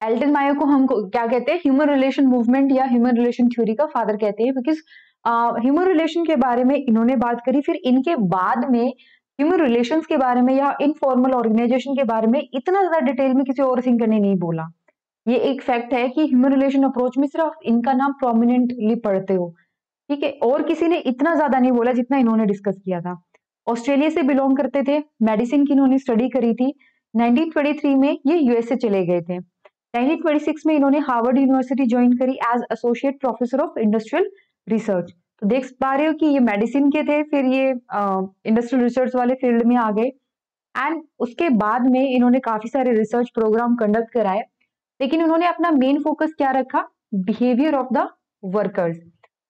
Elton Mayo को हम क्या कहते हैं, ह्यूमन रिलेशन मूवमेंट या ह्यूमन रिलेशन थ्योरी का फादर कहते हैं, बिकॉज ह्यूमन रिलेशन के बारे में इन्होंने बात करी। फिर इनके बाद में ह्यूमन रिलेशंस के बारे में या इनफॉर्मल ऑर्गेनाइजेशन के बारे में इतना ज्यादा डिटेल में किसी और थिंकर ने नहीं बोला। ये एक फैक्ट है कि ह्यूमन रिलेशन अप्रोच में सिर्फ इनका नाम प्रोमिनेंटली पढ़ते हो, ठीक है, और किसी ने इतना ज्यादा नहीं बोला जितना इन्होंने डिस्कस किया था। ऑस्ट्रेलिया से बिलोंग करते थे, मेडिसिन की इन्होंने स्टडी करी थी। 1923 में ये यूएसए चले गए थे। 1926 में इन्होंने हार्वर्ड यूनिवर्सिटी ज्वाइन करी as associate professor of industrial research. तो देख पा रहे हो कि ये मेडिसिन के थे, फिर ये इंडस्ट्रियल रिसर्च वाले फील्ड में आ गए। एंड उसके बाद में इन्होंने काफी सारे रिसर्च प्रोग्राम कंडक्ट कराए, लेकिन उन्होंने अपना मेन फोकस क्या रखा, behaviour of the workers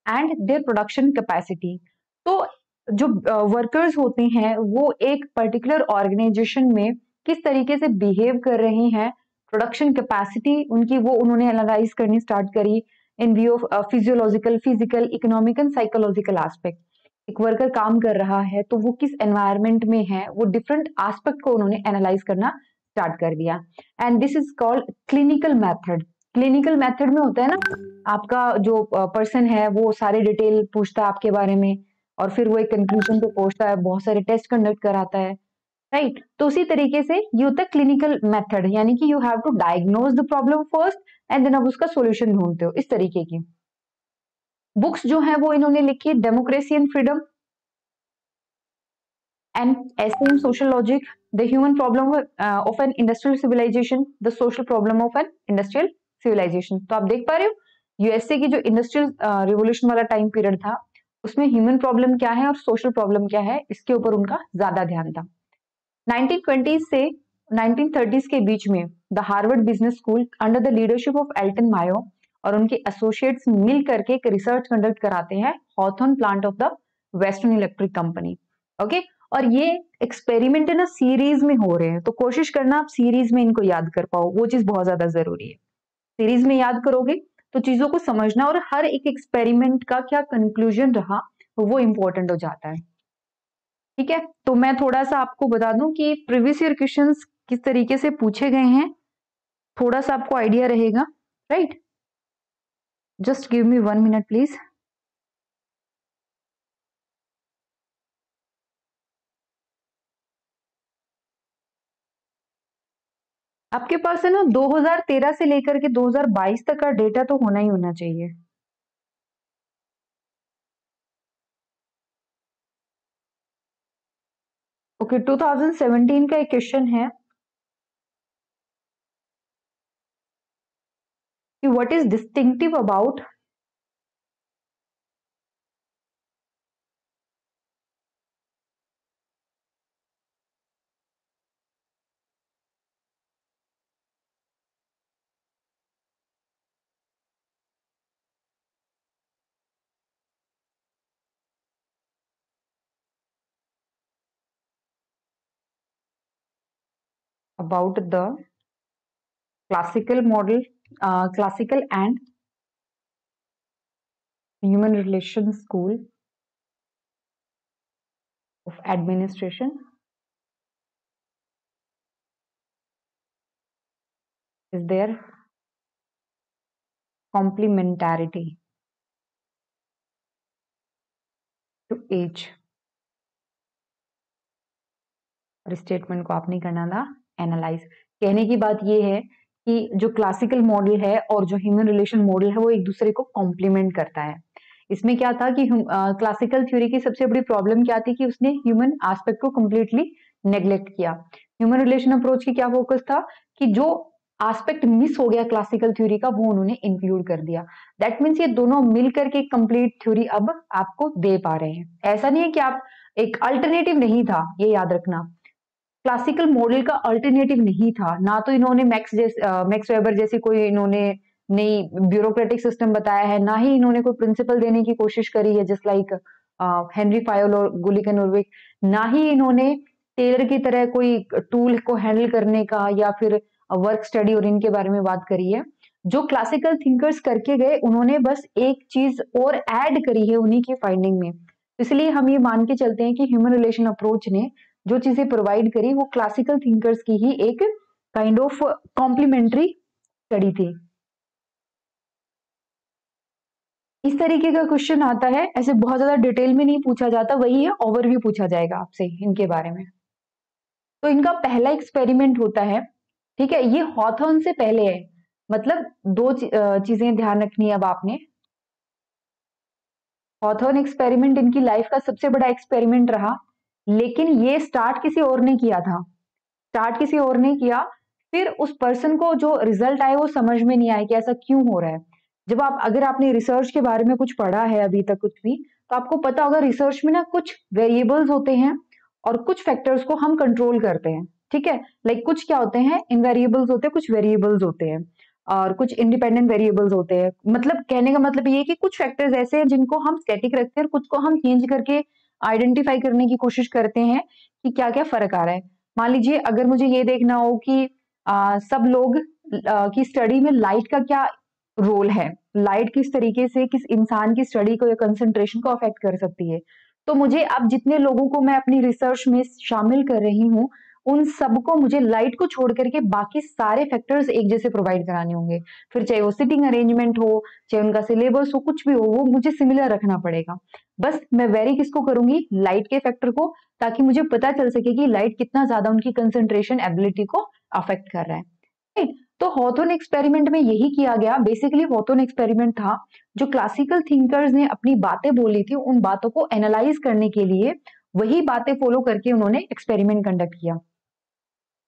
and their production capacity. तो जो वर्कर्स होते हैं वो एक पर्टिकुलर ऑर्गेनाइजेशन में किस तरीके से बिहेव कर रहे हैं, प्रोडक्शन कैपेसिटी उनकी, वो उन्होंने एनालाइज करनी स्टार्ट करी इन view of physiological, physical, economic and psychological aspect. एक वर्कर काम कर रहा है तो वो किस एनवायरमेंट में है, वो डिफरेंट एस्पेक्ट को उन्होंने एनालाइज करना स्टार्ट कर दिया। And this is called clinical method. Clinical method में होता है ना, आपका जो पर्सन है वो सारे डिटेल पूछता है आपके बारे में, और फिर वो एक कंक्लूजन पे पहुंचता है, बहुत सारे टेस्ट कंडक्ट कराता है, राइट। तो उसी तरीके से ये होता है क्लिनिकल मेथड, यानी कि you have to diagnose the problem first and then आप उसका सोल्यूशन ढूंढते हो, इस तरीके की। बुक्स जो है वो इन्होंने लिखी, democracy and freedom and essay in social logic, the human problem of an industrial civilization, the social problem of an industrial civilization. तो आप देख पा रहे हो यूएसए की जो इंडस्ट्रियल रिवोल्यूशन वाला टाइम पीरियड था, उसमें ह्यूमन प्रॉब्लम क्या है और सोशल प्रॉब्लम क्या है, इसके ऊपर उनका ज्यादा ध्यान था। 1920 से 1930 के बीच में the Harvard business school under the leadership of Elton Mayo और उनके एसोसिएट्स मिल करके एक रिसर्च कंडक्ट कराते हैं Hawthorne plant of the western electric company, okay. और ये एक्सपेरिमेंट है ना सीरीज में हो रहे हैं, तो कोशिश करना आप सीरीज में इनको याद कर पाओ, वो चीज बहुत ज्यादा जरूरी है। सीरीज में याद करोगे तो चीजों को समझना और हर एक एक्सपेरिमेंट का क्या कंक्लूजन रहा वो इंपॉर्टेंट हो जाता है, ठीक है। तो मैं थोड़ा सा आपको बता दूं कि प्रीवियस ईयर क्वेश्चंस किस तरीके से पूछे गए हैं, थोड़ा सा आपको आइडिया रहेगा, right. Just give me 1 minute please. आपके पास है ना 2013 से लेकर के 2022 तक का डेटा तो होना ही होना चाहिए। ओके, 2017 का एक क्वेश्चन है कि what is distinctive about about the classical model, classical and human relations school of administration is their complementarity to age। और स्टेटमेंट को आप नहीं करना था एनालाइज। कहने की बात ये है कि जो क्लासिकल मॉडल है और जो ह्यूमन रिलेशन मॉडल है वो एक दूसरे को कॉम्प्लीमेंट करता है। इसमें क्या था कि क्लासिकल थ्योरी की सबसे बड़ी प्रॉब्लम क्या थी कि उसने ह्यूमन एस्पेक्ट को कंप्लीटली नेग्लेक्ट किया। ह्यूमन रिलेशन अप्रोच की क्या फोकस था कि जो एस्पेक्ट मिस हो गया क्लासिकल थ्योरी का वो उन्होंने इंक्लूड कर दिया। दैट मीन्स ये दोनों मिलकर के कंप्लीट थ्योरी अब आपको दे पा रहे हैं। ऐसा नहीं है कि आप एक अल्टरनेटिव नहीं था, ये याद रखना। क्लासिकल मॉडल का अल्टरनेटिव नहीं था, ना तो इन्होंने मैक्स वेबर जैसी कोई इन्होंने नई ब्यूरोक्रेटिक सिस्टम बताया है, ना ही इन्होंने कोई प्रिंसिपल देने की कोशिश करी है जस्ट लाइक हेनरी फायोल और गुलिकन उर्विक, ना ही इन्होंने टेलर की तरह कोई टूल को हैंडल करने का या फिर वर्क स्टडी और इनके बारे में बात करी है। जो क्लासिकल थिंकर्स करके गए उन्होंने बस एक चीज और ऐड करी है उन्हीं की फाइंडिंग में। इसलिए हम ये मान के चलते हैं कि ह्यूमन रिलेशन अप्रोच ने जो चीजें प्रोवाइड करी वो क्लासिकल थिंकर्स की ही एक काइंड ऑफ कॉम्प्लीमेंट्री स्टडी थी। इस तरीके का क्वेश्चन आता है, ऐसे बहुत ज्यादा डिटेल में नहीं पूछा जाता, वही है ओवरव्यू पूछा जाएगा आपसे इनके बारे में। तो इनका पहला एक्सपेरिमेंट होता है, ठीक है, ये हॉथॉर्न से पहले है, मतलब दो चीजें ध्यान रखनी है अब आपने। हॉथॉर्न एक्सपेरिमेंट इनकी लाइफ का सबसे बड़ा एक्सपेरिमेंट रहा, लेकिन ये स्टार्ट किसी और ने किया था, स्टार्ट किसी और ने किया। फिर उस पर्सन को जो रिजल्ट आए वो समझ में नहीं आया कि ऐसा क्यों हो रहा है। जब आप, अगर आपने रिसर्च के बारे में कुछ पढ़ा है अभी तक कुछ भी, तो आपको पता होगा रिसर्च में ना कुछ वेरिएबल्स होते हैं और कुछ फैक्टर्स को हम कंट्रोल करते हैं, ठीक है। लाइक कुछ क्या होते हैं, इनवेरिएबल्स होते हैं, कुछ वेरिएबल्स होते हैं और कुछ इंडिपेंडेंट वेरिएबल्स होते हैं। मतलब कहने का मतलब ये है कि कुछ फैक्टर्स ऐसे हैं जिनको हम स्टैटिक रखते हैं और कुछ को हम चेंज करके आइडेंटिफाई करने की कोशिश करते हैं कि क्या क्या फर्क आ रहा है। मान लीजिए अगर मुझे ये देखना हो कि सब लोग की स्टडी में लाइट का क्या रोल है, लाइट किस तरीके से किस इंसान की स्टडी को या कंसंट्रेशन को अफेक्ट कर सकती है, तो मुझे अब जितने लोगों को मैं अपनी रिसर्च में शामिल कर रही हूँ उन सबको मुझे लाइट को छोड़ करके बाकी सारे फैक्टर्स एक जैसे प्रोवाइड कराने होंगे। फिर चाहे वो सिटिंग अरेंजमेंट हो, चाहे उनका सिलेबस हो, कुछ भी हो, वो मुझे सिमिलर रखना पड़ेगा। बस मैं वेरी किसको करूंगी, लाइट के फैक्टर को, ताकि मुझे पता चल सके कि लाइट कितना ज्यादा उनकी कंसंट्रेशन एबिलिटी को अफेक्ट कर रहा है। right? तो हॉथॉर्न एक्सपेरिमेंट में यही किया गया। बेसिकली हॉथॉर्न एक्सपेरिमेंट था जो क्लासिकल थिंकर्स ने अपनी बातें बोली थी उन बातों को एनालाइज करने के लिए वही बातें फॉलो करके उन्होंने एक्सपेरिमेंट कंडक्ट किया।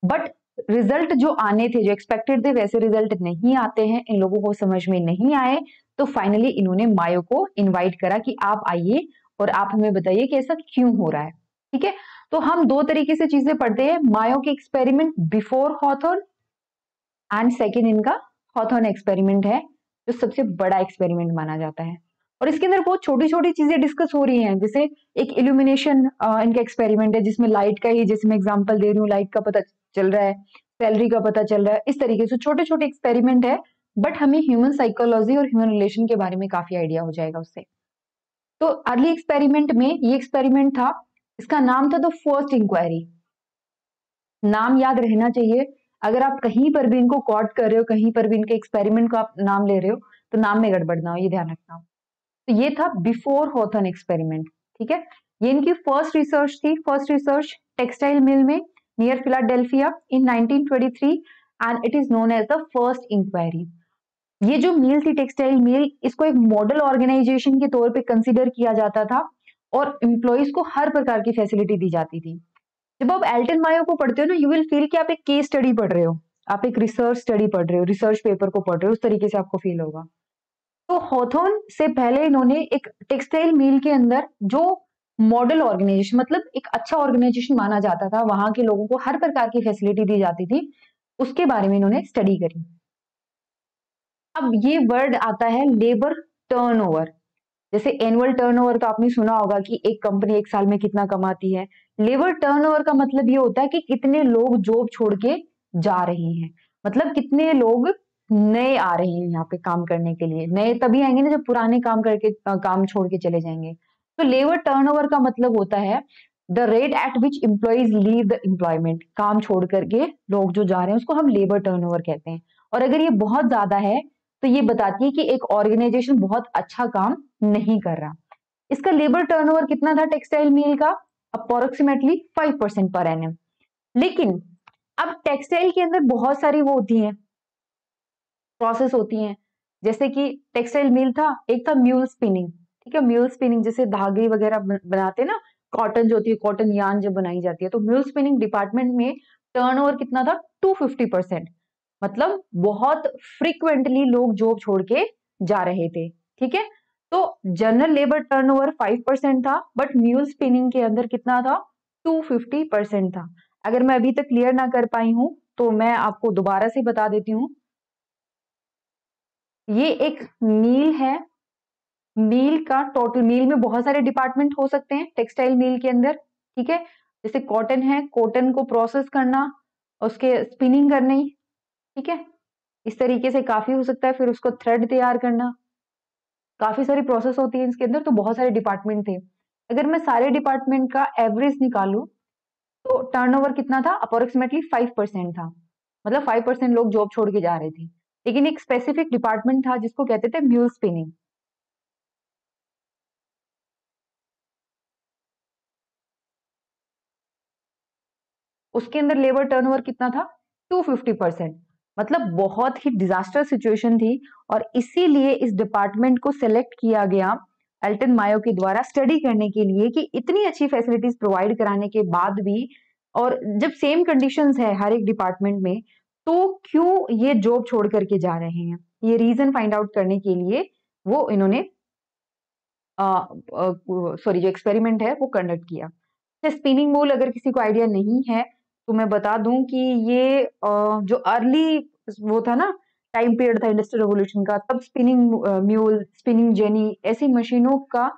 बट रिजल्ट जो आने थे, जो एक्सपेक्टेड थे, वैसे रिजल्ट नहीं आते हैं, इन लोगों को समझ में नहीं आए। तो फाइनली इन्होंने मायो को इनवाइट करा कि आप आइए और आप हमें बताइए कि ऐसा क्यों हो रहा है, ठीक है। तो हम दो तरीके से चीजें पढ़ते हैं, मायो के experiment before Hawthorne and second इनका हॉथॉर्न एक्सपेरिमेंट है जो सबसे बड़ा एक्सपेरिमेंट माना जाता है। और इसके अंदर बहुत छोटी छोटी चीजें डिस्कस हो रही हैं, जैसे एक इल्यूमिनेशन इनका एक्सपेरिमेंट है जिसमें लाइट का ही, जैसे मैं एग्जांपल दे रही हूँ, लाइट का पता चल रहा है, सैलरी का पता चल रहा है, इस तरीके से छोटे छोटे एक्सपेरिमेंट है। बट हमें ह्यूमन साइकोलॉजी और ह्यूमन रिलेशन के बारे में काफी आइडिया हो जाएगा उससे। तो अर्ली एक्सपेरिमेंट में ये एक्सपेरिमेंट था, इसका नाम था द फर्स्ट इंक्वायरी। नाम याद रहना चाहिए, अगर आप कहीं पर भी इनको कॉट कर रहे हो, कहीं पर भी इनके एक्सपेरिमेंट को आप नाम ले रहे हो, तो नाम में गड़बड़ ना हो, ये ध्यान रखना। तो ये था बिफोर हॉथॉर्न एक्सपेरिमेंट, ठीक है। ये इनकी फर्स्ट रिसर्च थी, फर्स्ट रिसर्च टेक्सटाइल मिल में near Philadelphia in 1923 and it is known as the first inquiry. ये जो मिल थी टेक्सटाइल मिल, इसको एक मॉडल ऑर्गेनाइजेशन के तौर पे कंसिडर किया जाता था और एम्प्लॉइज को हर प्रकार की फैसिलिटी दी जाती थी। जब आप एल्टन मायो को पढ़ते हो ना, यू विल फील कि आप एक केस स्टडी पढ़ रहे हो, आप एक रिसर्च स्टडी पढ़ रहे हो, रिसर्च पेपर को पढ़ रहे हो, उस तरीके से आपको फील होगा। तो हॉथॉर्न से पहले इन्होंने एक टेक्सटाइल मिल के अंदर जो मॉडल ऑर्गेनाइजेशन, मतलब एक अच्छा ऑर्गेनाइजेशन माना जाता था, वहां के लोगों को हर प्रकार की फैसिलिटी दी जाती थी, उसके बारे में इन्होंने स्टडी करी। अब ये वर्ड आता है लेबर टर्नओवर। जैसे एनुअल टर्नओवर तो आपने सुना होगा कि एक कंपनी एक साल में कितना कमाती है। लेबर टर्नओवर का मतलब ये होता है कि कितने लोग जॉब छोड़ के जा रहे हैं, मतलब कितने लोग नए आ रहे हैं यहाँ पे काम करने के लिए। नए तभी आएंगे ना जब पुराने काम करके काम छोड़ के चले जाएंगे। तो लेबर टर्नओवर का मतलब होता है the rate at which employees leave the employment. काम छोड़ करके लोग जो जा रहे हैं उसको हम लेबर टर्नओवर कहते हैं। और अगर ये बहुत ज्यादा है तो ये बताती है कि एक ऑर्गेनाइजेशन बहुत अच्छा काम नहीं कर रहा। इसका लेबर टर्नओवर कितना था टेक्सटाइल मिल का, अप्रोक्सीमेटली 5% पर एनम। लेकिन अब टेक्सटाइल के अंदर बहुत सारी वो होती हैं, प्रोसेस होती हैं। जैसे कि टेक्सटाइल मिल था, एक था म्यूल स्पिनिंग, ठीक है। म्यूल स्पिनिंग जैसे धागे वगैरह बनाते हैं ना, कॉटन जो होती है, कॉटन यार्न जब बनाई जाती है, तो म्यूल स्पिनिंग डिपार्टमेंट में टर्नओवर कितना था, 250%। मतलब बहुत फ्रीक्वेंटली लोग जॉब छोड़ के जा रहे थे, ठीक है। तो जनरल लेबर टर्नओवर 5% था, बट म्यूल स्पिनिंग के अंदर कितना था, 250% था। अगर मैं अभी तक क्लियर ना कर पाई हूं तो मैं आपको दोबारा से बता देती हूँ। ये एक मील है, मील का टोटल, मील में बहुत सारे डिपार्टमेंट हो सकते हैं टेक्सटाइल मील के अंदर, ठीक है। जैसे कॉटन है, कॉटन को प्रोसेस करना, उसके स्पिनिंग करनी, ठीक है, इस तरीके से काफी हो सकता है। फिर उसको थ्रेड तैयार करना, काफी सारी प्रोसेस होती है इसके अंदर, तो बहुत सारे डिपार्टमेंट थे। अगर मैं सारे डिपार्टमेंट का एवरेज निकालूं तो टर्नओवर कितना था, अप्रोक्सीमेटली 5% था। मतलब 5% लोग जॉब छोड़ के जा रहे थे। लेकिन एक स्पेसिफिक डिपार्टमेंट था जिसको कहते थे म्यूल स्पिनिंग। उसके अंदर लेबर टर्नओवर कितना था? 250%। मतलब बहुत ही डिजास्टर सिचुएशन थी, और इसीलिए इस डिपार्टमेंट को सिलेक्ट किया गया एल्टन मायो के द्वारा स्टडी करने के लिए कि इतनी अच्छी फैसिलिटीज प्रोवाइड कराने के बाद भी, और जब सेम कंडीशंस है हर एक डिपार्टमेंट में, तो क्यों ये जॉब छोड़ करके जा रहे हैं, ये रीजन फाइंड आउट करने के लिए वो इन्होंने जो एक्सपेरिमेंट है वो कंडक्ट किया। स्पिनिंग वूल अगर किसी को आइडिया नहीं है तो मैं बता दूं कि ये जो अर्ली वो था ना, टाइम पीरियड था इंडस्ट्रियल रेवोल्यूशन का, तब स्पिनिंग म्यूल, स्पिनिंग जेनी ऐसी मशीनों का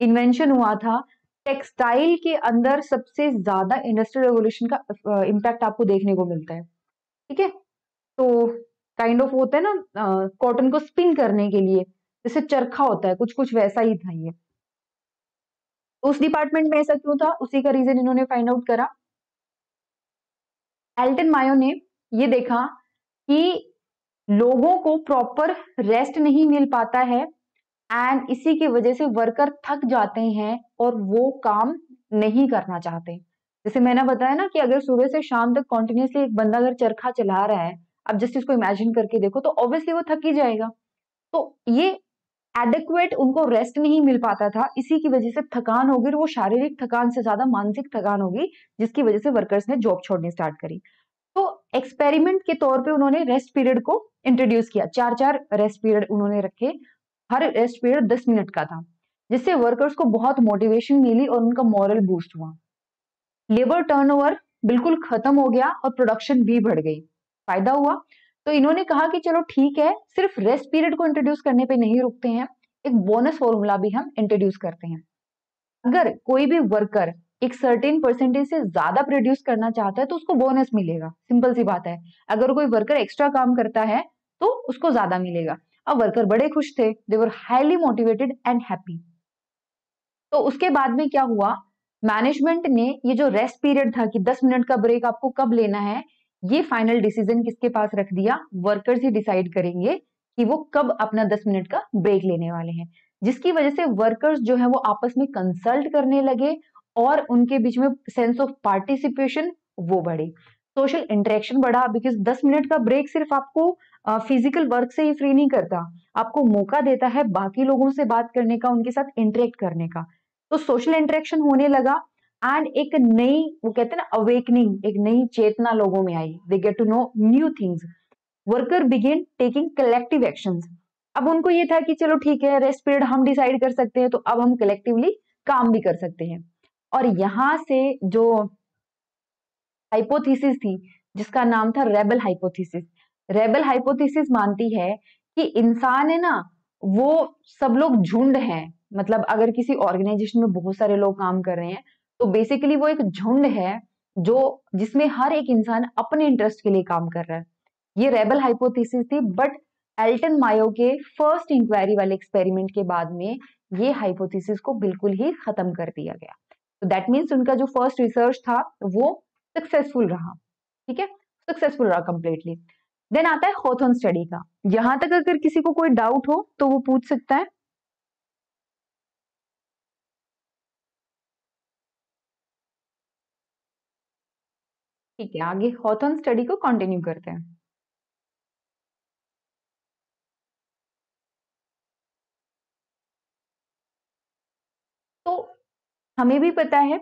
इन्वेंशन हुआ था। टेक्सटाइल के अंदर सबसे ज्यादा इंडस्ट्रियल रेवोल्यूशन का इम्पैक्ट आपको देखने को मिलता है। ठीक है, तो काइंड ऑफ होता है ना कॉटन को स्पिन करने के लिए जैसे चरखा होता है, कुछ कुछ वैसा ही था ये। उस डिपार्टमेंट में ऐसा क्यों था, उसी का रीजन इन्होंने फाइंड आउट करा। एल्टन मायो ने ये देखा कि लोगों को प्रॉपर रेस्ट नहीं मिल पाता है, एंड इसी की वजह से वर्कर थक जाते हैं और वो काम नहीं करना चाहते। जैसे मैंने बताया ना कि अगर सुबह से शाम तक कॉन्टिन्यूसली एक बंदा अगर चरखा चला रहा है, अब जस्ट इसको इमेजिन करके देखो, तो ऑब्वियसली वो थक ही जाएगा। तो ये एडिक्वेट उनको रेस्ट नहीं मिल पाता था, इसी की वजह से थकान होगी, और वो शारीरिक थकान से ज्यादा मानसिक थकान होगी, जिसकी वजह से वर्कर्स ने जॉब छोड़नी स्टार्ट करी। तो एक्सपेरिमेंट के तौर पे उन्होंने रेस्ट पीरियड को इंट्रोड्यूस किया। 4-4 रेस्ट पीरियड उन्होंने रखे, हर रेस्ट पीरियड 10 मिनट का था, जिससे वर्कर्स को बहुत मोटिवेशन मिली और उनका मॉरल बूस्ट हुआ। लेबर टर्नओवर बिल्कुल खत्म हो गया और प्रोडक्शन भी बढ़ गई, फायदा हुआ। तो इन्होंने कहा कि चलो ठीक है, सिर्फ रेस्ट पीरियड को इंट्रोड्यूस करने पे नहीं रुकते हैं, एक बोनस फॉर्मूला भी हम इंट्रोड्यूस करते हैं। अगर कोई भी वर्कर एक सर्टेन परसेंटेज से ज्यादा प्रोड्यूस करना चाहता है तो उसको बोनस मिलेगा, सिंपल सी बात है। अगर कोई वर्कर एक्स्ट्रा काम करता है तो उसको ज्यादा मिलेगा। अब वर्कर बड़े खुश थे, they were highly motivated and happy. तो उसके बाद में क्या हुआ, मैनेजमेंट ने ये जो रेस्ट पीरियड था कि 10 मिनट का ब्रेक आपको कब लेना है, ये फाइनल डिसीजन किसके पास रख दिया, वर्कर्स ही डिसाइड करेंगे कि वो कब अपना 10 मिनट का ब्रेक लेने वाले हैं। जिसकी वजह से वर्कर्स जो है वो आपस में कंसल्ट करने लगे और उनके बीच में सेंस ऑफ पार्टिसिपेशन वो बढ़ी, सोशल इंटरेक्शन बढ़ा। बिकॉज 10 मिनट का ब्रेक सिर्फ आपको फिजिकल वर्क से ही फ्री नहीं करता, आपको मौका देता है बाकी लोगों से बात करने का, उनके साथ इंटरेक्ट करने का। तो सोशल इंटरेक्शन होने लगा, एंड एक नई, वो कहते हैं ना अवेकनिंग, एक नई चेतना लोगों में आई। They get to know new things, worker begin taking collective actions. अब उनको ये था कि चलो ठीक है, रेस्ट पीरियड हम डिसाइड कर सकते हैं, तो अब हम कलेक्टिवली काम भी कर सकते हैं। और यहां से जो हाइपोथेसिस थी जिसका नाम था रेबल हाइपोथेसिस, रेबल हाइपोथेसिस मानती है कि इंसान है ना, वो सब लोग झुंड हैं। मतलब अगर किसी ऑर्गेनाइजेशन में बहुत सारे लोग काम कर रहे हैं तो बेसिकली वो एक झुंड है जो जिसमें हर एक इंसान अपने इंटरेस्ट के लिए काम कर रहा है। ये रेबल हाइपोथेसिस थी, बट एल्टन मायो के फर्स्ट इंक्वायरी वाले एक्सपेरिमेंट के बाद में ये हाइपोथेसिस को बिल्कुल ही खत्म कर दिया गया। तो दैट मीन्स उनका जो फर्स्ट रिसर्च था वो सक्सेसफुल रहा। ठीक है, सक्सेसफुल रहा कंप्लीटली। देन आता है हॉथॉर्न स्टडी का। यहां तक अगर किसी को कोई डाउट हो तो वो पूछ सकता है। ठीक है, आगे हॉथॉर्न स्टडी को कंटिन्यू करते हैं। तो हमें भी पता है,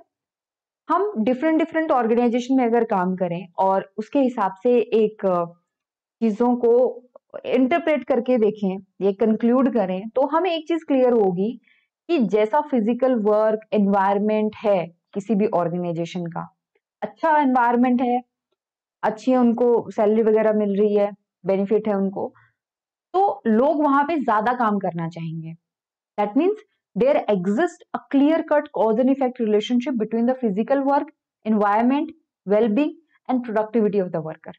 हम डिफरेंट डिफरेंट ऑर्गेनाइजेशन में अगर काम करें और उसके हिसाब से एक चीजों को इंटरप्रेट करके देखें, ये कंक्लूड करें, तो हमें एक चीज क्लियर होगी कि जैसा फिजिकल वर्क एनवायरनमेंट है किसी भी ऑर्गेनाइजेशन का, अच्छा एनवायरनमेंट है, अच्छी उनको सैलरी वगैरह मिल रही है, बेनिफिट है उनको, तो लोग वहां पे ज्यादा काम करना चाहेंगे। That means there exist a clear cut cause and effect relationship between the physical work, environment, wellbeing and productivity of the worker.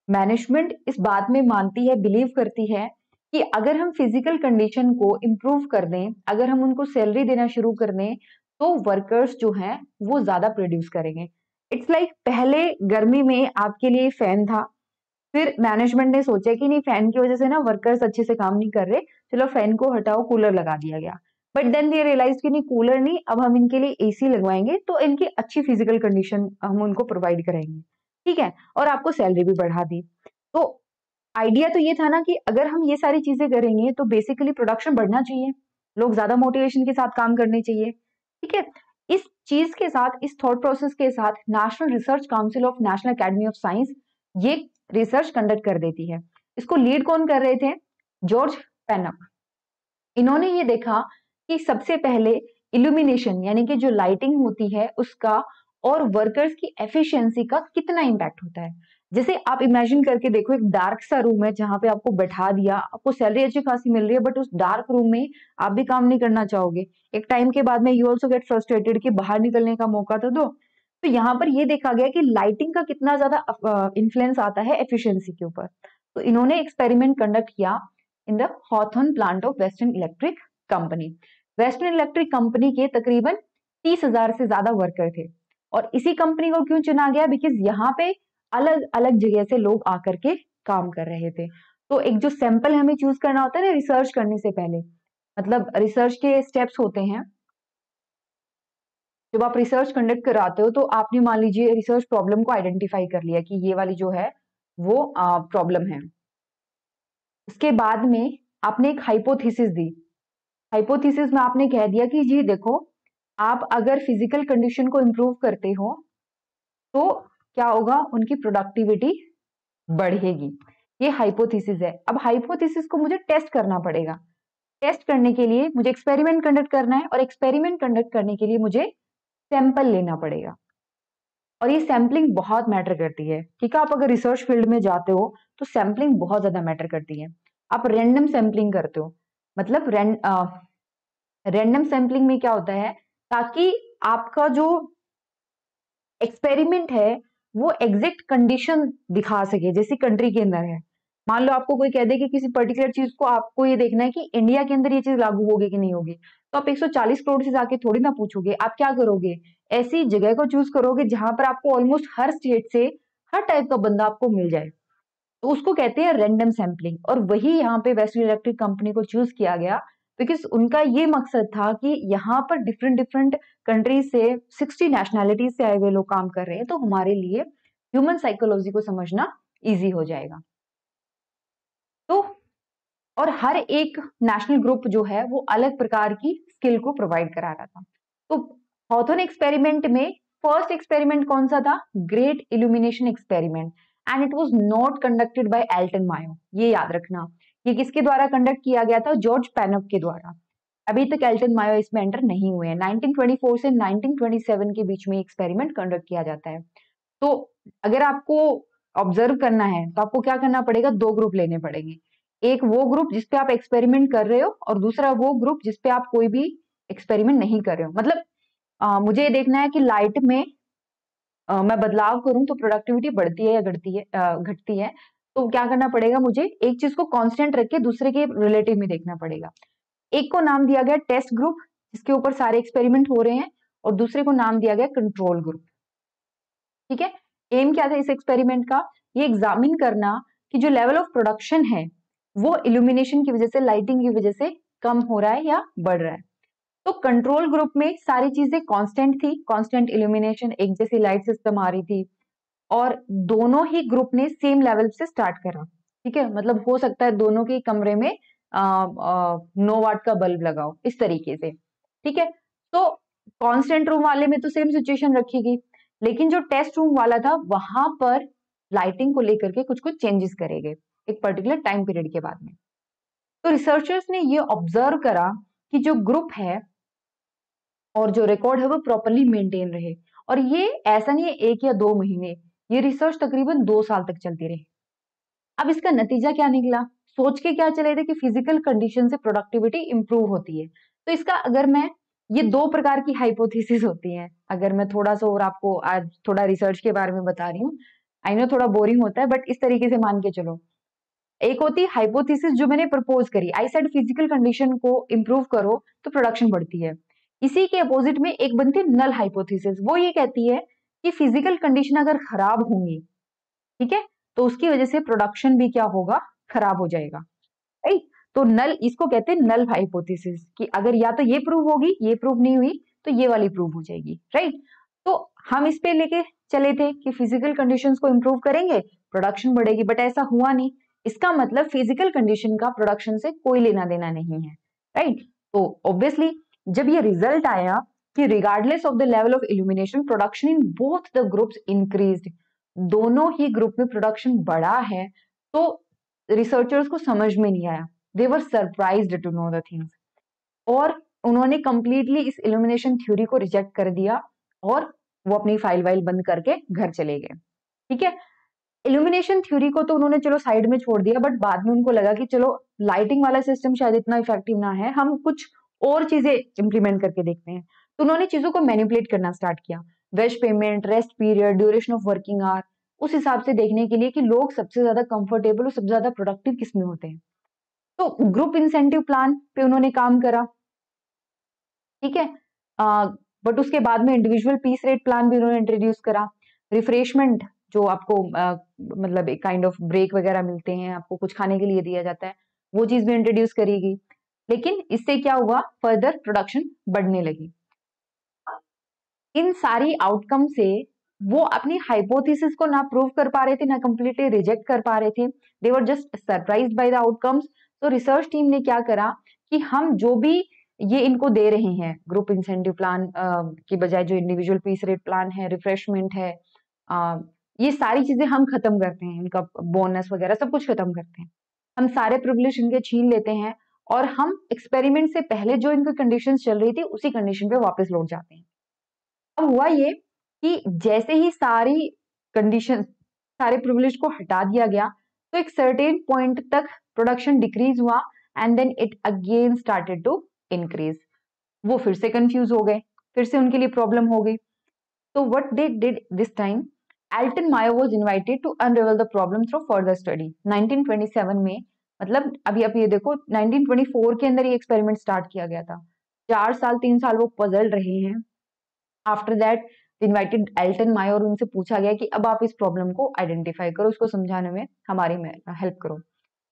Management इस बात में मानती है, बिलीव करती है कि अगर हम फिजिकल कंडीशन को इम्प्रूव कर दें, अगर हम उनको सैलरी देना शुरू कर दें, तो वर्कर्स जो हैं वो ज्यादा प्रोड्यूस करेंगे। इट्स लाइक पहले गर्मी में आपके लिए फैन था, फिर मैनेजमेंट ने सोचा कि नहीं, फैन की वजह से ना वर्कर्स अच्छे से काम नहीं कर रहे, चलो फैन को हटाओ, कूलर लगा दिया गया। बट देन दे रियलाइज कि नहीं, कूलर नहीं, अब हम इनके लिए एसी लगवाएंगे तो इनकी अच्छी फिजिकल कंडीशन हम उनको प्रोवाइड करेंगे, ठीक है, और आपको सैलरी भी बढ़ा दी। तो आइडिया तो ये था ना कि अगर हम ये सारी चीजें करेंगे तो बेसिकली प्रोडक्शन बढ़ना चाहिए, लोग ज्यादा मोटिवेशन के साथ काम करने चाहिए, ठीक है। इस चीज के साथ, इस थॉट प्रोसेस के साथ national research council of national academy of science ये रिसर्च कंडक्ट कर देती है। इसको लीड कौन कर रहे थे? George pen up. इन्होंने ये देखा कि सबसे पहले इल्यूमिनेशन यानी कि जो लाइटिंग होती है उसका और वर्कर्स की एफिशिएंसी का कितना इम्पैक्ट होता है। जैसे आप इमेजिन करके देखो, एक डार्क सा रूम है जहां पे आपको बैठा दिया, आपको सैलरी अच्छी खासी मिल रही है, बट उस डार्क रूम में आप भी काम नहीं करना चाहोगे। एक टाइम के बाद में यू ऑल्सो गेट फ्रस्ट्रेटेड कि बाहर निकलने का मौका तो दो। तो यहाँ पर ये देखा गया कि लाइटिंग का कितना ज्यादा इन्फ्लुएंस आता है एफिशिएंसी के ऊपर। तो इन्होंने एक्सपेरिमेंट कंडक्ट किया in the Hawthorne plant of western electric company. Western electric company के तकरीबन 30,000 से ज्यादा वर्कर थे। और इसी कंपनी को क्यों चुना गया? बिकॉज यहाँ पे अलग अलग जगह से लोग आकर के काम कर रहे थे। तो एक जो सैंपल हमें चूज करना होता है ना रिसर्च करने से पहले, मतलब रिसर्च के स्टेप्स होते हैं। जब आप रिसर्च कंडक्ट कराते हो तो आपने मान लीजिए रिसर्च प्रॉब्लम को आइडेंटिफाई कर लिया कि ये वाली जो है वो प्रॉब्लम है। उसके बाद में आपने एक हाइपोथेसिस दी। हाइपोथेसिस में आपने कह दिया कि जी देखो, आप अगर फिजिकल कंडीशन को इम्प्रूव करते हो तो क्या होगा, उनकी प्रोडक्टिविटी बढ़ेगी। ये हाइपोथेसिस है। अब हाइपोथेसिस को मुझे टेस्ट करना पड़ेगा। टेस्ट करने के लिए मुझे एक्सपेरिमेंट कंडक्ट करना है, और एक्सपेरिमेंट कंडक्ट करने के लिए मुझे सैंपल लेना पड़ेगा। और ये सैम्पलिंग बहुत मैटर करती है, ठीक है। आप अगर रिसर्च फील्ड में जाते हो तो सैम्पलिंग बहुत ज्यादा मैटर करती है। आप रैंडम सैम्पलिंग करते हो, मतलब रैंडम सैम्पलिंग में क्या होता है, ताकि आपका जो एक्सपेरिमेंट है वो एग्जैक्ट कंडीशन दिखा सके जैसी कंट्री के अंदर है। मान लो आपको कोई कह दे कि किसी पर्टिकुलर चीज को आपको ये देखना है कि इंडिया के अंदर ये चीज लागू होगी कि नहीं होगी, तो आप 140 करोड़ से जाके थोड़ी ना पूछोगे। आप क्या करोगे, ऐसी जगह को चूज करोगे जहां पर आपको ऑलमोस्ट हर स्टेट से हर टाइप का बंदा आपको मिल जाए। तो उसको कहते हैं रैंडम सैम्पलिंग। और वही यहाँ पे वेस्टर्न इलेक्ट्रिक कंपनी को चूज किया गया, बिकॉज उनका ये मकसद था कि यहाँ पर डिफरेंट डिफरेंट कंट्रीज से 60 नेशनैलिटीज से आए हुए लोग काम कर रहे हैं, तो हमारे लिए ह्यूमन साइकोलॉजी को समझना इजी हो जाएगा। तो और हर एक नेशनल ग्रुप जो है वो अलग प्रकार की स्किल को प्रोवाइड करा रहा था। तो हॉथॉर्न एक्सपेरिमेंट में फर्स्ट एक्सपेरिमेंट कौन सा था? Great illumination experiment, and it was not conducted by Elton Mayo. ये याद रखना, ये किसके द्वारा कंडक्ट किया गया था? जॉर्ज पेनअप के द्वारा। अभी तक एल्टन मायो इसमें एंटर नहीं हुए हैं। 1924 से 1927 के बीच में एक्सपेरिमेंट कंडक्ट किया जाता है। तो अगर आपको ऑब्जर्व करना है तो आपको क्या करना पड़ेगा? दो ग्रुप लेने पड़ेंगे। एक वो ग्रुप जिसपे आप एक्सपेरिमेंट कर रहे हो, और दूसरा वो ग्रुप जिसपे आप कोई भी एक्सपेरिमेंट नहीं कर रहे हो। मतलब मुझे ये देखना है कि लाइट में मैं बदलाव करूं तो प्रोडक्टिविटी बढ़ती है या घटती है। तो क्या करना पड़ेगा? मुझे एक चीज को कांस्टेंट रख के दूसरे के रिलेटिव में देखना पड़ेगा। एक को नाम दिया गया टेस्ट ग्रुप, जिसके ऊपर सारे एक्सपेरिमेंट हो रहे हैं, और दूसरे को नाम दिया गया कंट्रोल ग्रुप, ठीक है। एम क्या था इस एक्सपेरिमेंट का? ये एग्जामिन करना कि जो लेवल ऑफ प्रोडक्शन है वो इल्यूमिनेशन की वजह से, लाइटिंग की वजह से कम हो रहा है या बढ़ रहा है। तो कंट्रोल ग्रुप में सारी चीजें कांस्टेंट थी, कांस्टेंट इल्यूमिनेशन, एक जैसी लाइट सिस्टम आ रही थी, और दोनों ही ग्रुप ने सेम लेवल से स्टार्ट करा, ठीक है। मतलब हो सकता है दोनों के कमरे में 9 वाट का बल्ब लगाओ, इस तरीके से, ठीक है। तो कांस्टेंट रूम वाले में तो सेम सिचुएशन रखेगी, लेकिन जो टेस्ट रूम वाला था वहां पर लाइटिंग को लेकर के कुछ कुछ चेंजेस करे गए एक पर्टिकुलर टाइम पीरियड के बाद में। तो रिसर्चर्स ने ये ऑब्जर्व करा कि जो ग्रुप है और जो रिकॉर्ड है वो प्रॉपरली मेंटेन रहे। और ये ऐसा नहीं है 1 या 2 महीने, ये रिसर्च तकरीबन 2 साल तक चलती रही। अब इसका नतीजा क्या निकला? सोच के क्या चले थे कि फिजिकल कंडीशन से प्रोडक्टिविटी इंप्रूव होती है। तो इसका अगर मैं, ये 2 प्रकार की हाइपोथेसिस होती हैं। अगर मैं थोड़ा सा और आपको आज थोड़ा रिसर्च के बारे में बता रही हूँ, आई नो थोड़ा बोरिंग होता है, बट इस तरीके से मान के चलो। एक होती है हाइपोथेसिस जो मैंने प्रपोज करी, आई सेड फिजिकल कंडीशन को इंप्रूव करो तो प्रोडक्शन बढ़ती है। इसी के अपोजिट में एक बनती है नल हाइपोथेसिस, वो ये कहती है कि फिजिकल कंडीशन अगर खराब होंगी, ठीक है, तो उसकी वजह से प्रोडक्शन भी क्या होगा, खराब हो जाएगा, राइट। तो नल, इसको कहते हैं नल हाइपोथेसिस, कि अगर या तो ये प्रूव होगी, ये प्रूव नहीं हुई तो ये वाली प्रूव हो जाएगी, राइट। तो हम इस पे लेके चले थे कि फिजिकल कंडीशंस को इंप्रूव करेंगे, प्रोडक्शन बढ़ेगी, बट ऐसा हुआ नहीं। इसका मतलब फिजिकल कंडीशन का प्रोडक्शन से कोई लेना देना नहीं है, राइट। तो ऑब्वियसली जब ये रिजल्ट आया कि regardless of the level of illumination production in both the groups increased, दोनों ही ग्रुप में प्रोडक्शन बढ़ा है, तो रिसर्चर्स को समझ में नहीं आया, they were surprised to know the things, और उन्होंने कंप्लीटली इस इल्यूमिनेशन थ्योरी को रिजेक्ट कर दिया और वो अपनी फाइल वाइल बंद करके घर चले गए, ठीक है। इल्यूमिनेशन थ्योरी को तो उन्होंने चलो साइड में छोड़ दिया, बट बाद में उनको लगा कि चलो लाइटिंग वाला सिस्टम शायद इतना इफेक्टिव ना है, हम कुछ और चीजें इंप्लीमेंट करके देखते हैं। तो उन्होंने चीजों को मैनिपुलेट करना स्टार्ट किया, wage payment, rest period, duration of working hour, उस हिसाब से देखने के लिए कि लोग सबसे ज्यादा कंफर्टेबल और सबसे ज्यादा प्रोडक्टिव किस में होते हैं। तो ग्रुप इंसेंटिव प्लान पे उन्होंने काम करा, ठीक है। बट उसके बाद में इंडिविजुअल पीस रेट प्लान भी उन्होंने इंट्रोड्यूस करा, रिफ्रेशमेंट जो आपको मतलब एक काइंड ऑफ ब्रेक वगैरह मिलते हैं, आपको कुछ खाने के लिए दिया जाता है, वो चीज भी इंट्रोड्यूस करेगी। लेकिन इससे क्या हुआ, फर्दर प्रोडक्शन बढ़ने लगी। इन सारी आउटकम से वो अपनी हाइपोथेसिस को ना प्रूव कर पा रहे थे, ना कंप्लीटली रिजेक्ट कर पा रहे थे, they were just surprised by the outcomes. तो रिसर्च टीम ने क्या करा कि हम जो भी ये इनको दे रहे हैं ग्रुप इंसेंटिव प्लान की बजाय जो इंडिविजुअल पीस रेट प्लान है, रिफ्रेशमेंट है, ये सारी चीजें हम खत्म करते हैं, इनका बोनस वगैरह सब कुछ खत्म करते हैं, हम सारे प्रिविलेज इनके छीन लेते हैं और हम एक्सपेरिमेंट से पहले जो इनकी कंडीशंस चल रही थी उसी कंडीशन पे वापस लौट जाते हैं। अब हुआ ये कि जैसे ही सारी कंडीशन, सारे प्रिविलेज को हटा दिया गया, तो एक सर्टेन पॉइंट तक प्रोडक्शन डिक्रीज हुआ and then it again started to increase. वो फिर से कंफ्यूज हो गए, फिर से उनके लिए प्रॉब्लम हो गई। तो what they did this time, Elton Mayo was invited to unravel the problem through further study. 1927 में, मतलब अभी आप ये देखो 1924 के अंदर ये एक्सपेरिमेंट स्टार्ट किया गया था, 4 साल 3 साल वो पजल रहे हैं। After that invited Elton Mayo और उनसे पूछा गया कि अब आप इस प्रॉब्लम को आइडेंटिफाई करो, उसको समझाने में हमारी हेल्प करो,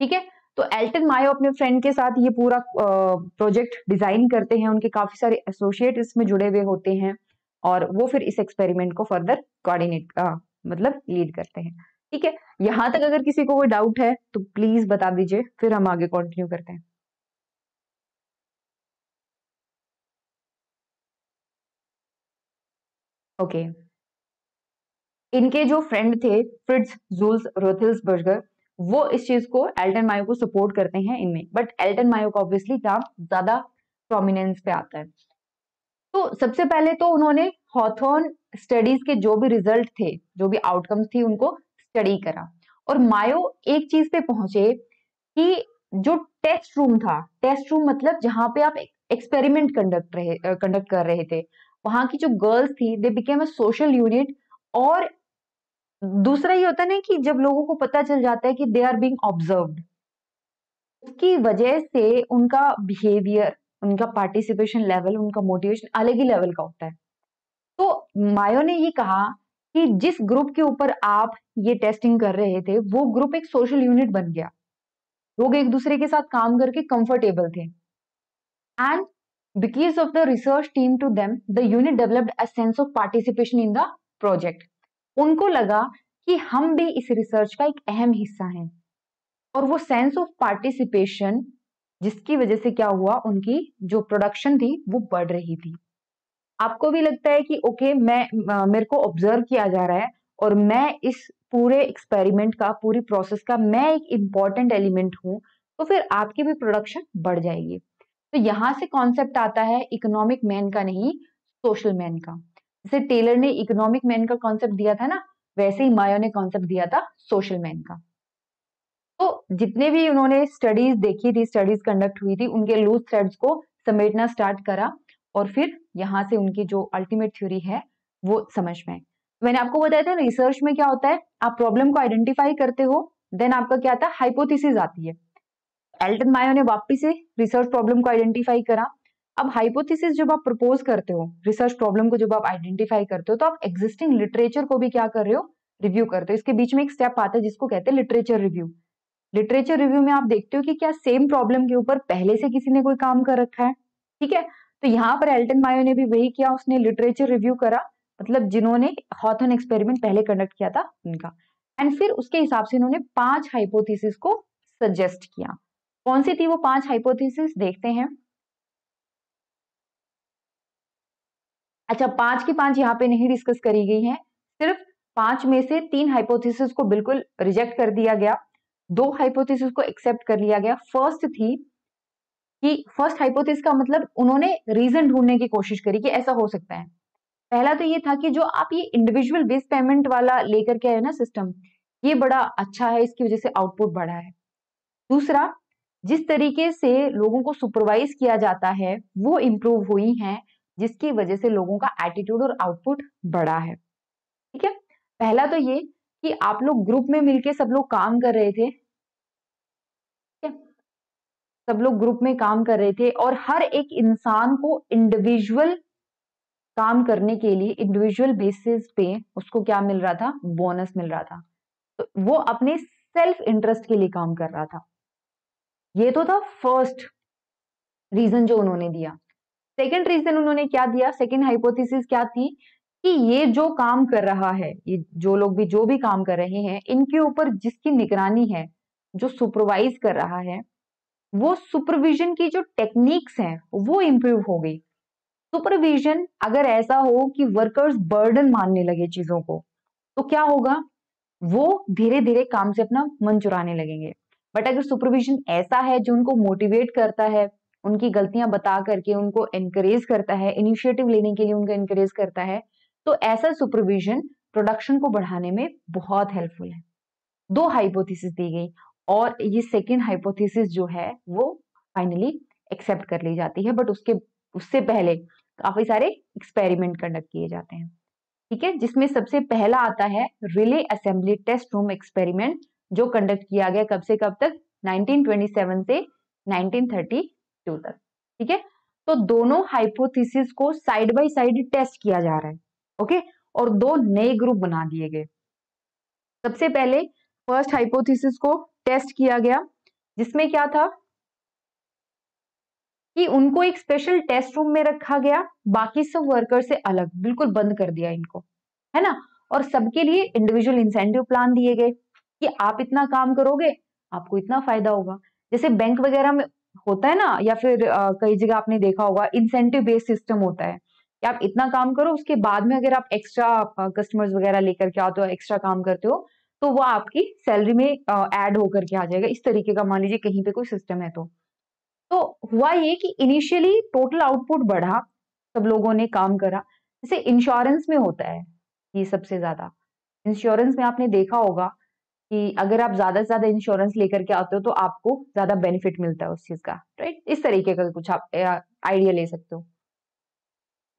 ठीक है। तो एल्टन मायो अपने फ्रेंड के साथ ये पूरा प्रोजेक्ट डिजाइन करते हैं, उनके काफी सारे एसोसिएट इसमें जुड़े हुए होते हैं और वो फिर इस एक्सपेरिमेंट को फर्दर कोऑर्डिनेट मतलब लीड करते हैं, ठीक है। यहां तक अगर किसी को कोई डाउट है तो प्लीज बता दीजिए, फिर हम आगे कंटिन्यू करते हैं। ओके, इनके जो फ्रेंड थे फ्रिट्ज जूल्स रोथेल्सबर्गर, वो इस चीज को एल्टन मायो को सपोर्ट करते हैं इनमें, बट एल्टन मायो का ऑब्वियसली काम ज्यादा प्रोमिनेंस पे आता है। तो सबसे पहले तो उन्होंने हॉथॉर्न स्टडीज के जो भी रिजल्ट थे, जो भी आउटकम्स थी, उनको स्टडी करा और मायो एक चीज पे पहुंचे कि जो टेस्ट रूम था, टेस्ट रूम मतलब जहां पे आप एक्सपेरिमेंट कंडक्ट कर रहे थे, वहां की जो गर्ल्स थी they became a social unit. और दूसरा ये होता है ना कि जब लोगों को पता चल जाता है कि दे आर बीइंग ऑब्जर्व्ड, उसकी वजह से उनका बिहेवियर, उनका पार्टिसिपेशन लेवल, उनका मोटिवेशन अलग ही लेवल का होता है। तो मायो ने ये कहा कि जिस ग्रुप के ऊपर आप ये टेस्टिंग कर रहे थे वो ग्रुप एक सोशल यूनिट बन गया, लोग एक दूसरे के साथ काम करके कंफर्टेबल थे, and because of the research team to them the unit developed a sense of participation in the project. उनको लगा कि हम भी इस रिसर्च का एक अहम हिस्सा हैं, और वो सेंस ऑफ पार्टिसिपेशन जिसकी वजह से क्या हुआ, उनकी जो प्रोडक्शन थी वो बढ़ रही थी। आपको भी लगता है कि ओके मेरे को ऑब्जर्व किया जा रहा है और मैं इस पूरे एक्सपेरिमेंट का, पूरी प्रोसेस का मैं एक इम्पॉर्टेंट एलिमेंट हूं, तो फिर आपकी भी प्रोडक्शन बढ़ जाएगी। तो यहां से कॉन्सेप्ट आता है इकोनॉमिक मैन का, नहीं सोशल मैन का। जैसे टेलर ने इकोनॉमिक मैन का कॉन्सेप्ट दिया था ना, वैसे ही मायो ने कॉन्सेप्ट दिया था सोशल मैन का। तो जितने भी उन्होंने स्टडीज देखी थी, स्टडीज कंडक्ट हुई थी, उनके लूज थ्रेड्स को समेटना स्टार्ट करा और फिर यहां से उनकी जो अल्टीमेट थ्योरी है वो समझ में आई। मैंने आपको बताया था रिसर्च में क्या होता है, आप प्रॉब्लम को आइडेंटिफाई करते हो, देन आपका क्या आता है, हाइपोथेसिस आती है। एल्टन मायो ने वापस से रिसर्च प्रॉब्लम को आइडेंटिफाई करा। अब हाइपोथेसिस जब आप प्रपोज करते हो, रिसर्च प्रॉब्लम को जब आप आइडेंटिफाई करते हो, तो आप एग्जिस्टिंग लिटरेचर को भी क्या कर रहे हो, रिव्यू करते हो। इसके बीच में एक स्टेप आता है जिसको कहते हैं लिटरेचर रिव्यू। लिटरेचर रिव्यू में आप देखते हो कि क्या सेम प्रॉब्लम के ऊपर पहले से किसी ने कोई काम कर रखा है, ठीक है। तो यहाँ पर एल्टन मायो ने भी वही किया, उसने लिटरेचर रिव्यू करा, मतलब जिन्होंने हॉथन एक्सपेरिमेंट पहले कंडक्ट किया था उनका, एंड फिर उसके हिसाब से इन्होंने 5 हाइपोथेसिस को सजेस्ट किया। कौन सी थी वो 5 हाइपोथेसिस, देखते हैं। अच्छा, 5 की 5 यहाँ पे नहीं डिस्कस करी गई है, सिर्फ 5 में से 3 हाइपोथेसिस को बिल्कुल रिजेक्ट कर दिया गया, 2 हाइपोथेसिस को एक्सेप्ट कर लिया गया। फर्स्ट थी कि फर्स्ट हाइपोथेसिस का मतलब उन्होंने रीजन ढूंढने की कोशिश करी कि ऐसा हो सकता है। पहला तो ये था कि जो आप ये इंडिविजुअल बेस पेमेंट वाला लेकर के आए ना सिस्टम, ये बड़ा अच्छा है, इसकी वजह से आउटपुट बढ़ा है। दूसरा, जिस तरीके से लोगों को सुपरवाइज किया जाता है वो इम्प्रूव हुई है, जिसकी वजह से लोगों का एटीट्यूड और आउटपुट बढ़ा है, ठीक है। पहला तो ये कि आप लोग ग्रुप में मिलके सब लोग काम कर रहे थे, ठीक है, सब लोग ग्रुप में काम कर रहे थे और हर एक इंसान को इंडिविजुअल काम करने के लिए इंडिविजुअल बेसिस पे उसको क्या मिल रहा था, बोनस मिल रहा था। तो वो अपने सेल्फ इंटरेस्ट के लिए काम कर रहा था। ये तो था फर्स्ट रीजन जो उन्होंने दिया। सेकंड रीजन उन्होंने क्या दिया, सेकंड हाइपोथेसिस क्या थी कि ये जो काम कर रहा है, ये जो लोग भी जो भी काम कर रहे हैं, इनके ऊपर जिसकी निगरानी है, जो सुपरवाइज कर रहा है, वो सुपरविजन की जो टेक्निक्स हैं वो इंप्रूव हो गई। सुपरविजन अगर ऐसा हो कि वर्कर्स बर्डन मानने लगे चीजों को, तो क्या होगा, वो धीरे धीरे काम से अपना मन चुराने लगेंगे। बट अगर सुपरविजन ऐसा है जो उनको मोटिवेट करता है, उनकी गलतियां बता करके उनको एनकरेज करता है, इनिशिएटिव लेने के लिए उनको एनकरेज करता है, तो ऐसा सुपरविजन प्रोडक्शन को बढ़ाने में बहुत हेल्पफुल है। 2 हाइपोथेसिस दी गई और ये सेकेंड हाइपोथेसिस जो है वो फाइनली एक्सेप्ट कर ली जाती है, बट उससे पहले काफी सारे एक्सपेरिमेंट कंडक्ट किए जाते हैं, ठीक है, जिसमें सबसे पहला आता है relay assembly test room experiment, जो कंडक्ट किया गया कब से कब तक, 1927 से 1932 तक, ठीक है। तो दोनों हाइपोथेसिस को साइड बाय साइड टेस्ट किया जा रहा है, ओके, और 2 नए ग्रुप बना दिए गए। सबसे पहले फर्स्ट हाइपोथेसिस को टेस्ट किया गया, जिसमें क्या था कि उनको एक स्पेशल टेस्ट रूम में रखा गया, बाकी सब वर्कर से अलग, बिल्कुल बंद कर दिया इनको, है ना, और सबके लिए इंडिविजुअल इंसेंटिव प्लान दिए गए कि आप इतना काम करोगे आपको इतना फायदा होगा। जैसे बैंक वगैरह में होता है ना, या फिर कई जगह आपने देखा होगा इंसेंटिव बेस्ड सिस्टम होता है कि आप इतना काम करो, उसके बाद में अगर आप एक्स्ट्रा कस्टमर्स वगैरह लेकर के आते हो, एक्स्ट्रा काम करते हो, तो वो आपकी सैलरी में ऐड होकर के आ जाएगा। इस तरीके का मान लीजिए कहीं पे कोई सिस्टम है तो हुआ ये कि इनिशियली टोटल आउटपुट बढ़ा, सब लोगों ने काम करा। जैसे इंश्योरेंस में होता है ये सबसे ज्यादा, इंश्योरेंस में आपने देखा होगा कि अगर आप ज्यादा से ज्यादा इंश्योरेंस लेकर के आते हो तो आपको ज्यादा बेनिफिट मिलता है उस चीज का, राइट, इस तरीके का कुछ आप आइडिया ले सकते हो।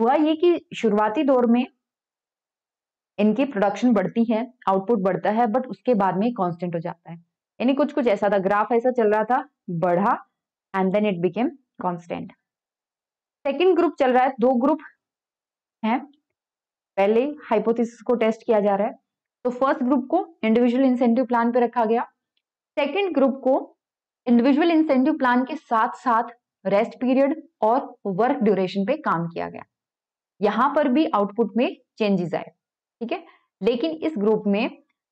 हुआ ये कि शुरुआती दौर में इनकी प्रोडक्शन बढ़ती है, आउटपुट बढ़ता है, बट उसके बाद में कांस्टेंट हो जाता है, यानी कुछ कुछ ऐसा था, ग्राफ ऐसा चल रहा था, बढ़ा and then it became constant. Second group चल रहा है, 2 ग्रुप हैं, पहले हाइपोथेसिस को टेस्ट किया जा रहा है, तो फर्स्ट ग्रुप को इंडिविजुअल इंसेंटिव प्लान पे रखा गया, सेकंड ग्रुप को इंडिविजुअल इंसेंटिव प्लान के साथ साथ रेस्ट पीरियड और वर्क ड्यूरेशन पे काम किया गया। यहां पर भी आउटपुट में चेंजेस आए, ठीक है, लेकिन इस ग्रुप में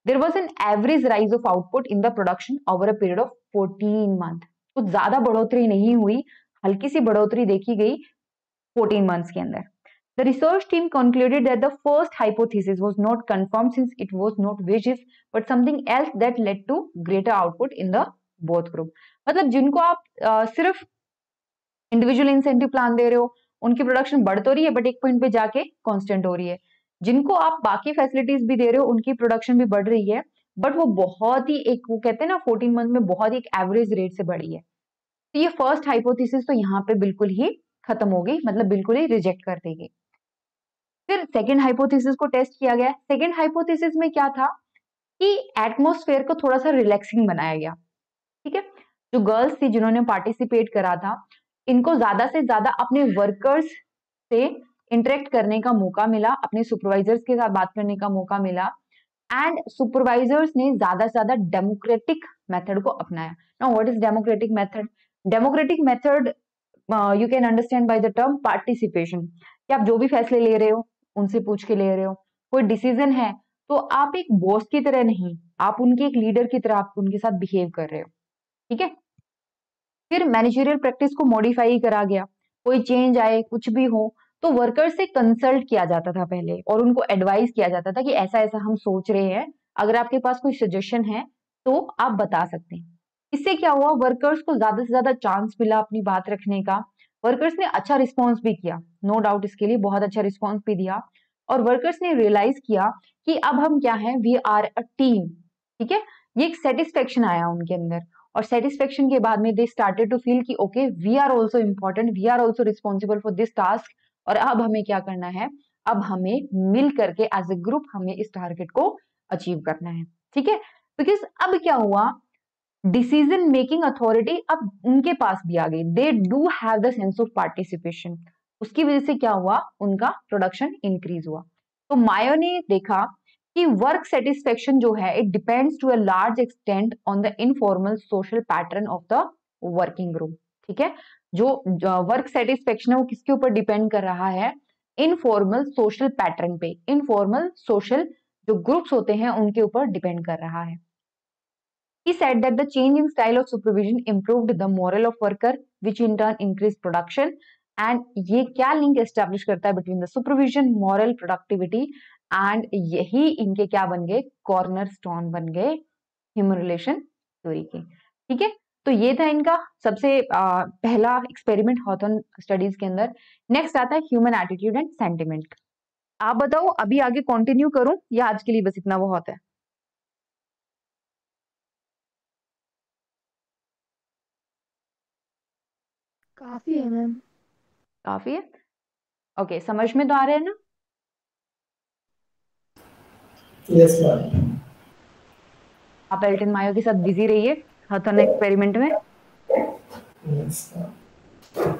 there was an average rise of output in the production over a period of 14 month. कुछ ज्यादा बढ़ोतरी नहीं हुई, हल्की सी बढ़ोतरी देखी गई 14 मंथ्स के अंदर। The research team concluded that the first hypothesis was not confirmed since it was not wages but something else that led to greater output in the both group। मतलब जिनको आप सिर्फ इंडिविजुअल इंसेंटिव प्लान दे रहे हो उनकी production बढ़ तो रही है बट एक पॉइंट पे जाके कांस्टेंट हो रही है, जिनको आप बाकी फैसिलिटीज भी दे रहे हो उनकी प्रोडक्शन भी बढ़ रही है बट वो बहुत ही एक, वो कहते हैं ना 14 मंथ में बहुत ही एक एवरेज रेट से बढ़ी है। तो ये फर्स्ट हाइपोथेसिस तो यहाँ पे बिल्कुल ही खत्म हो गई, मतलब बिल्कुल ही रिजेक्ट कर दी गई। फिर सेकेंड हाइपोथेसिस को टेस्ट किया गया। सेकेंड हाइपोथेसिस में क्या था कि एटमॉस्फेयर को थोड़ा सा रिलैक्सिंग बनाया गया, ठीक है, जो गर्ल्स थी जिन्होंने पार्टिसिपेट करा था इनको ज्यादा से ज्यादा अपने वर्कर्स से इंटरेक्ट करने का मौका मिला, अपने सुपरवाइजर्स के साथ बात करने का मौका मिला, एंड सुपरवाइजर्स ने ज्यादा से ज्यादा डेमोक्रेटिक मेथड को अपनाया. Now what is democratic method? Democratic method you can understand by the term participation, कि आप जो भी फैसले ले रहे हो उनसे पूछ के ले रहे हो. कोई डिसीजन है तो आप एक बॉस की तरह नहीं, आप उनके एक लीडर की तरह आप उनके साथ बिहेव कर रहे हो. ठीक है. फिर मैनेजरियल प्रैक्टिस को मॉडिफाई करा गया. कोई चेंज आए कुछ भी हो तो वर्कर से कंसल्ट किया जाता था पहले, और उनको एडवाइस किया जाता था कि ऐसा ऐसा हम सोच रहे हैं, अगर आपके पास कोई सजेशन है तो आप बता सकते हैं. इससे क्या हुआ, वर्कर्स को ज्यादा से ज्यादा चांस मिला अपनी बात रखने का. वर्कर्स ने अच्छा रिस्पॉन्स भी किया, नो डाउट, इसके लिए बहुत अच्छा रिस्पॉन्स भी दिया. और वर्कर्स ने रियलाइज किया कि अब हम क्या है, वी आर अ टीम. ठीक है. ये एक सेटिस्फेक्शन आया उनके अंदर, और सेटिस्फेक्शन के बाद में दे स्टार्टेड टू फील कि okay we are also important, we are also responsible for this task. और अब हमें क्या करना है, अब हमें मिल करके एज ए ग्रुप हमें इस टारगेट को अचीव करना है. ठीक है. बिकॉज अब क्या हुआ, डिसीजन मेकिंग अथॉरिटी अब उनके पास भी आ गई. They do have the sense of participation. उसकी वजह से क्या हुआ, उनका प्रोडक्शन इंक्रीज हुआ. तो मायो ने देखा कि वर्क सेटिस्फेक्शन जो है it depends to a large extent on the informal social pattern of the working group. ठीक है. जो वर्क सेटिस्फेक्शन है वो किसके ऊपर डिपेंड कर रहा है, इनफॉर्मल सोशल पैटर्न पे. इनफॉर्मल सोशल जो ग्रुप्स होते हैं उनके ऊपर डिपेंड कर रहा है. He said that the change in style of supervision improved the morale of worker, which in turn increased production. And ये क्या लिंक एस्टेब्लिश करता है between the supervision, moral, productivity, and यही इनके क्या बन गए, कॉर्नर स्टोन बन गए ह्यूमन रिलेशन थ्योरी के. ठीक है. तो ये था इनका सबसे पहला एक्सपेरिमेंट हॉथॉर्न स्टडीज के अंदर. नेक्स्ट आता है ह्यूमन एटीट्यूड एंड सेंटिमेंट. आप बताओ अभी आगे कंटिन्यू करूं या आज के लिए बस इतना बहुत है? काफी है मैम। काफी है. ओके, समझ में तो आ रहा है ना? Yes ma'am. आप एल्टन मायो के साथ बिजी रहिए हॉथॉर्न एक्सपेरिमेंट में. Yes ma'am.